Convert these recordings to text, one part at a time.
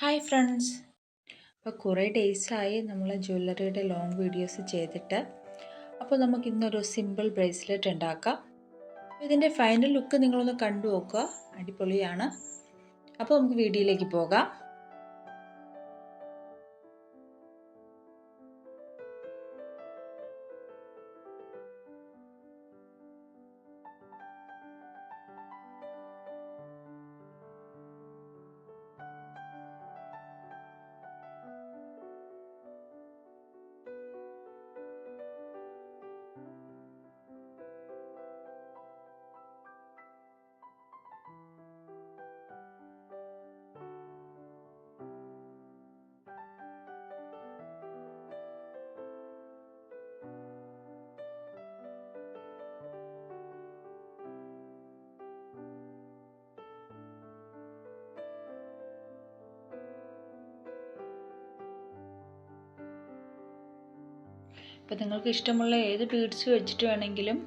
Hi friends. അപ്പോൾ കുറേ ഡേയ്സായി നമ്മൾ ജ്വല്ലറിയുടെ ലോങ് വീഡിയോസ് ചെയ്തിട്ട്. അപ്പോൾ നമുക്ക് ഇന്നൊരു സിമ്പിൾ ബ്രേസ്ലെറ്റ് ഉണ്ടാക്കാം. ഇതിൻ്റെ ഫൈനൽ ലുക്ക് നിങ്ങളൊന്ന് കണ്ടു നോക്കുക, അടിപൊളിയാണ്. അപ്പോൾ നമുക്ക് വീഡിയോയിലേക്ക് പോകാം. അപ്പോൾ നിങ്ങൾക്ക് ഇഷ്ടമുള്ള ഏത് ബീഡ്സ് വെച്ചിട്ട് വേണമെങ്കിലും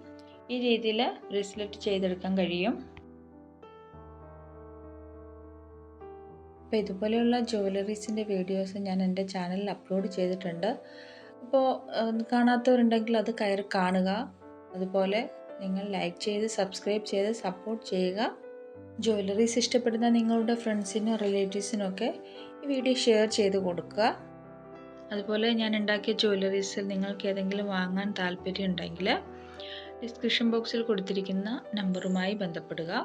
ഈ രീതിയിൽ ബ്രേസ്ലെറ്റ് ചെയ്തെടുക്കാൻ കഴിയും. അപ്പോൾ ഇതുപോലെയുള്ള ജ്വല്ലറീസിൻ്റെ വീഡിയോസ് ഞാൻ എൻ്റെ ചാനലിൽ അപ്ലോഡ് ചെയ്തിട്ടുണ്ട്. അപ്പോൾ കാണാത്തവരുണ്ടെങ്കിൽ അത് കയറി കാണുക. അതുപോലെ നിങ്ങൾ ലൈക്ക് ചെയ്ത് സബ്സ്ക്രൈബ് ചെയ്ത് സപ്പോർട്ട് ചെയ്യുക. ജ്വല്ലറീസ് ഇഷ്ടപ്പെടുന്ന നിങ്ങളുടെ ഫ്രണ്ട്സിനും റിലേറ്റീവ്സിനൊക്കെ ഈ വീഡിയോ ഷെയർ ചെയ്ത് കൊടുക്കുക. അതുപോലെ ഞാൻ ഉണ്ടാക്കിയ ജ്വല്ലറീസിൽ നിങ്ങൾക്ക് ഏതെങ്കിലും വാങ്ങാൻ താല്പര്യം ഉണ്ടെങ്കിൽ ഡിസ്ക്രിപ്ഷൻ ബോക്സിൽ കൊടുത്തിരിക്കുന്ന നമ്പറുമായി ബന്ധപ്പെടുക.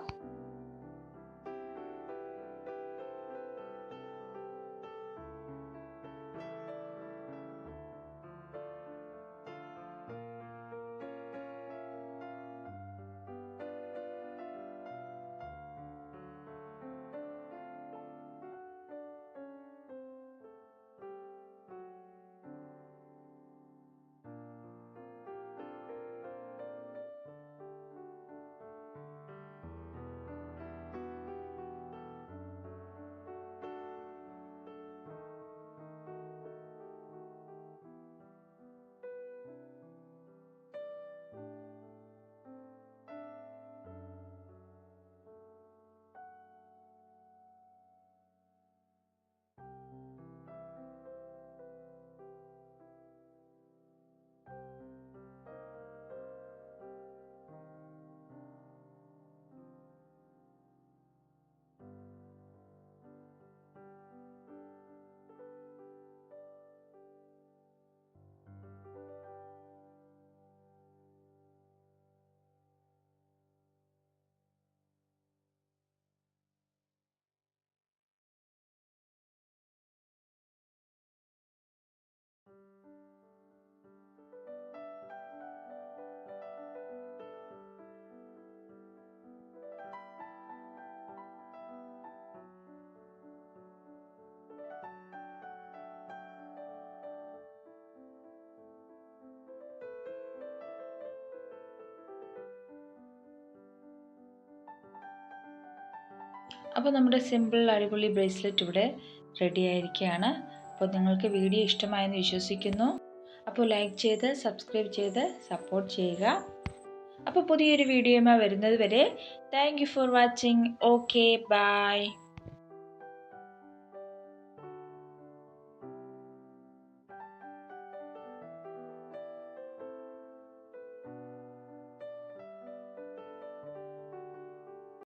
അപ്പോൾ നമ്മുടെ സിമ്പിൾ അടിപൊളി ബ്രേസ്ലെറ്റ് ഇവിടെ റെഡി ആയിരിക്കുകയാണ്. അപ്പോൾ നിങ്ങൾക്ക് വീഡിയോ ഇഷ്ടമായെന്ന് വിശ്വസിക്കുന്നു. അപ്പോൾ ലൈക്ക് ചെയ്ത് സബ്സ്ക്രൈബ് ചെയ്ത് സപ്പോർട്ട് ചെയ്യുക. അപ്പോൾ പുതിയൊരു വീഡിയോയുമായി വരുന്നത് വരെ thank you for watching. Okay, by.